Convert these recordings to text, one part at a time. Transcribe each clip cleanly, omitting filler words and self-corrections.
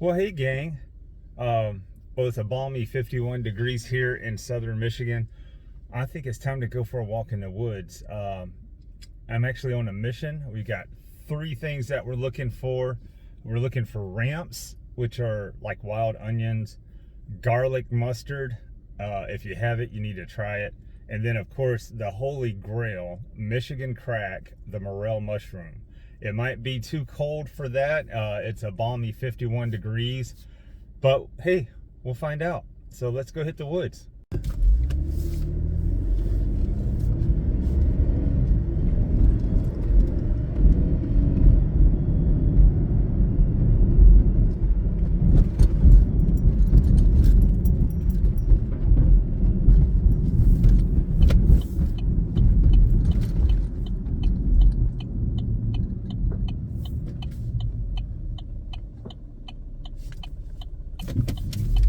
Well, hey, gang. Well, it's a balmy 51 degrees here in southern Michigan. I think it's time to go for a walk in the woods. I'm actually on a mission. We got three things that we're looking for. We're looking for ramps, which are like wild onions, garlic mustard. If you have it, you need to try it. And then, of course, the holy grail, Michigan crack, the morel mushroom. It might be too cold for that. It's a balmy 51 degrees. But hey, we'll find out. So let's go hit the woods.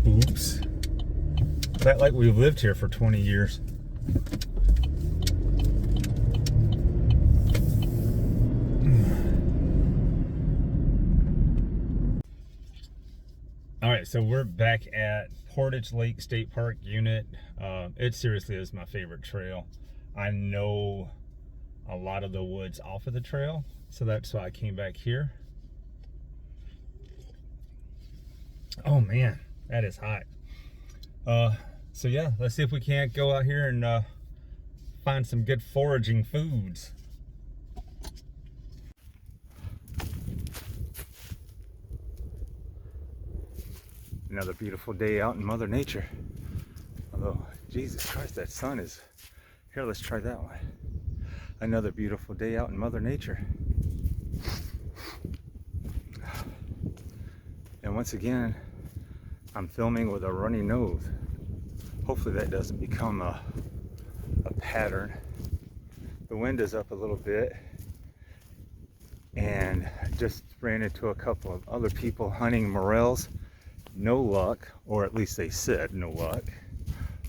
Oops. That like we've lived here for 20 years. All right, so we're back at Portage Lake State Park unit. It seriously is my favorite trail. I know a lot of the woods off of the trail, so that's why I came back here. Oh man, that is hot. So yeah, let's see if we can't go out here and find some good foraging foods. Another beautiful day out in Mother Nature. Although, Jesus Christ, that sun is... Here, let's try that one. Another beautiful day out in Mother Nature. And once again, I'm filming with a runny nose. Hopefully that doesn't become a pattern. The wind is up a little bit, and just ran into a couple of other people hunting morels. No luck, or at least they said no luck.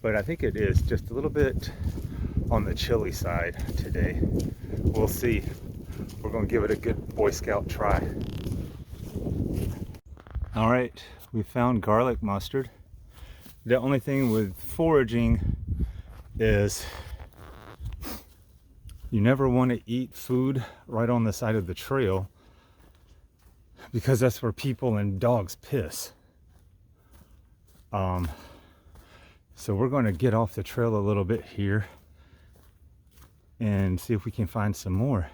But I think it is just a little bit on the chilly side today. We'll see. We're gonna give it a good Boy Scout try. All right, we found garlic mustard. The only thing with foraging is you never want to eat food right on the side of the trail, because that's where people and dogs piss. So we're going to get off the trail a little bit here and see if we can find some more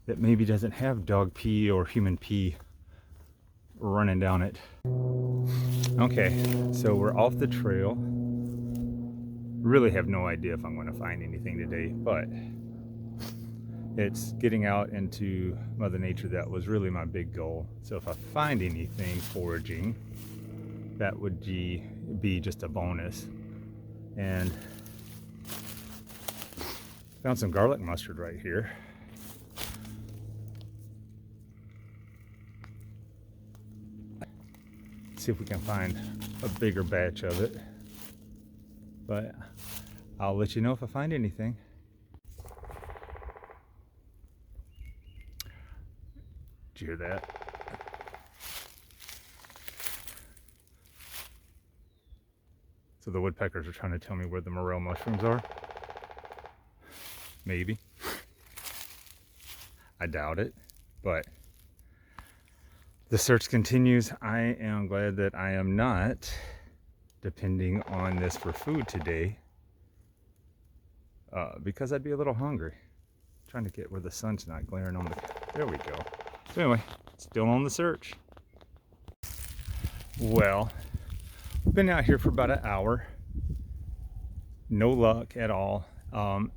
that maybe doesn't have dog pee or human pee running down it. Okay, so we're off the trail. Really have no idea if I'm going to find anything today, but it's getting out into Mother Nature that was really my big goal. So if I find anything foraging, that would be just a bonus. And found some garlic mustard right here. See if we can find a bigger batch of it, but I'll let you know if I find anything. Did you hear that? So the woodpeckers are trying to tell me where the morel mushrooms are. Maybe. I doubt it, but the search continues. I am glad that I am not depending on this for food today, because I'd be a little hungry. Trying to get where the sun's not glaring on the... There we go. So anyway, still on the search. Well, been out here for about an hour. No luck at all.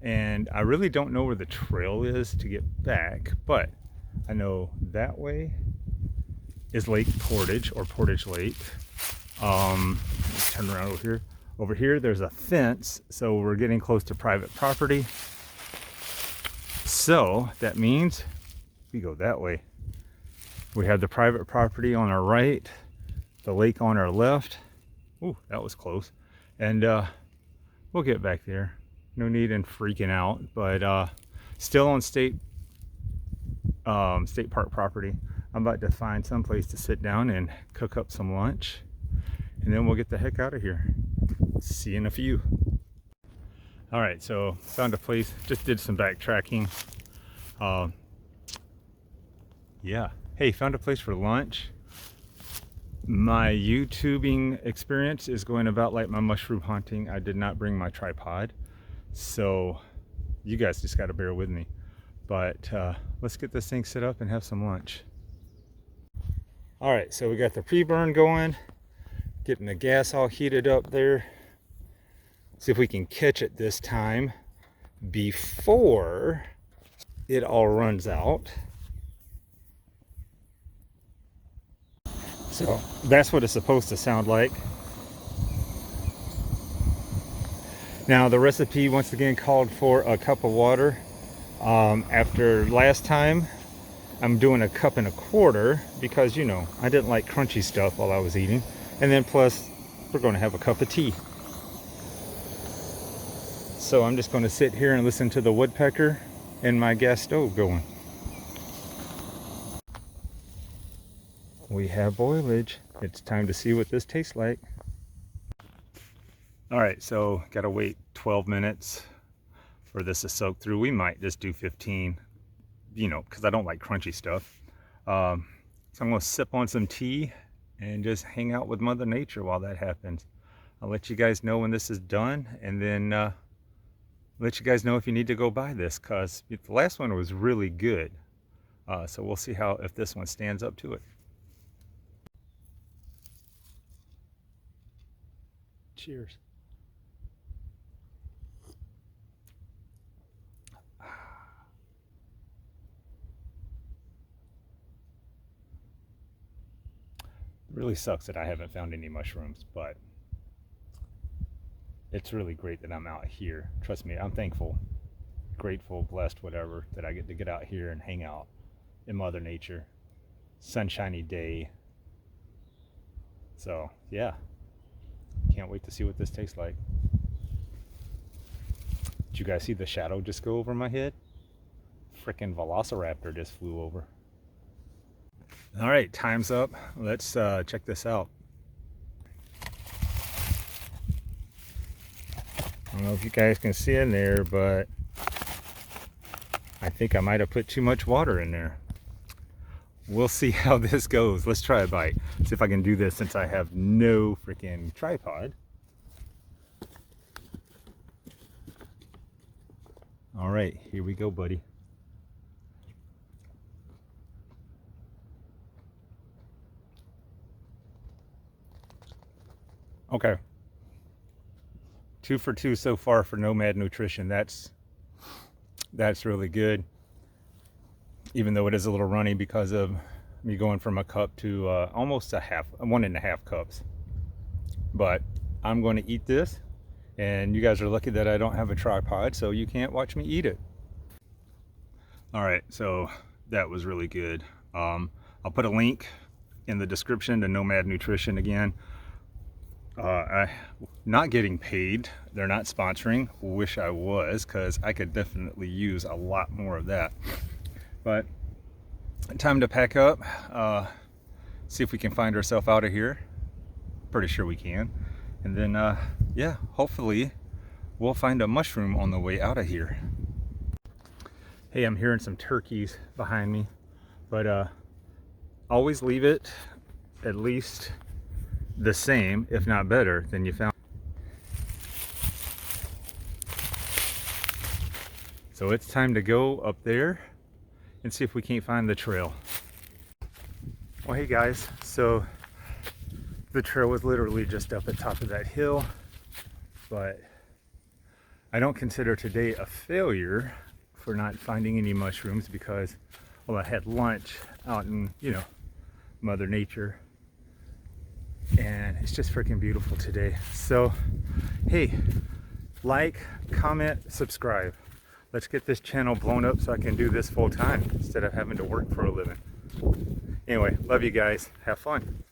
And I really don't know where the trail is to get back, but I know that way is Lake Portage, or Portage Lake. Let's turn around over here. Over here, there's a fence, so we're getting close to private property. So that means we go that way. We have the private property on our right, the lake on our left. Ooh, that was close. And we'll get back there. No need in freaking out, but still on state park property. I'm about to find some place to sit down and cook up some lunch, and then we'll get the heck out of here. See you in a few. All right, so found a place, just did some backtracking. Yeah, hey, found a place for lunch. My YouTubing experience is going about like my mushroom hunting. I did not bring my tripod, so you guys just got to bear with me. But let's get this thing set up and have some lunch. All right, so we got the pre-burn going, getting the gas all heated up there. See if we can catch it this time before it all runs out. So that's what it's supposed to sound like. Now the recipe once again called for a cup of water. After last time, I'm doing a cup and a quarter because, you know, I didn't like crunchy stuff while I was eating. And then plus, we're going to have a cup of tea. So I'm just going to sit here and listen to the woodpecker and my gas stove going. We have boilage. It's time to see what this tastes like. All right, so gotta wait 12 minutes for this to soak through. We might just do 15, you know, because I don't like crunchy stuff. So I'm gonna sip on some tea and just hang out with Mother Nature while that happens. I'll let you guys know when this is done, and then let you guys know if you need to go buy this, because the last one was really good. So we'll see if this one stands up to it. Cheers. It really sucks that I haven't found any mushrooms, but it's really great that I'm out here. Trust me, I'm thankful, grateful, blessed, whatever, that I get to get out here and hang out in Mother Nature. Sunshiny day. So yeah, can't wait to see what this tastes like. Did you guys see the shadow just go over my head? Frickin' velociraptor just flew over. All right, time's up. Let's check this out. I don't know if you guys can see in there, but I think I might have put too much water in there. We'll see how this goes. Let's try a bite. See if I can do this since I have no freaking tripod. All right, here we go, buddy. Okay. 2 for 2 so far for Nomad Nutrition. That's really good. Even though it is a little runny because of me going from a cup to almost 1.5 cups. But I'm going to eat this, and you guys are lucky that I don't have a tripod, so you can't watch me eat it. All right, so that was really good. I'll put a link in the description to Nomad Nutrition again. Not getting paid. They're not sponsoring. Wish I was, because I could definitely use a lot more of that. But time to pack up, see if we can find ourselves out of here. Pretty sure we can. And then, yeah, hopefully we'll find a mushroom on the way out of here. Hey, I'm hearing some turkeys behind me, but always leave it at least the same, if not better, than you found. So it's time to go up there and see if we can't find the trail. Well, hey guys, so the trail was literally just up at the top of that hill, but I don't consider today a failure for not finding any mushrooms because, well, I had lunch out in, you know, Mother Nature, and it's just freaking beautiful today. So hey, like, comment, subscribe. Let's get this channel blown up so I can do this full time instead of having to work for a living. Anyway, love you guys. Have fun.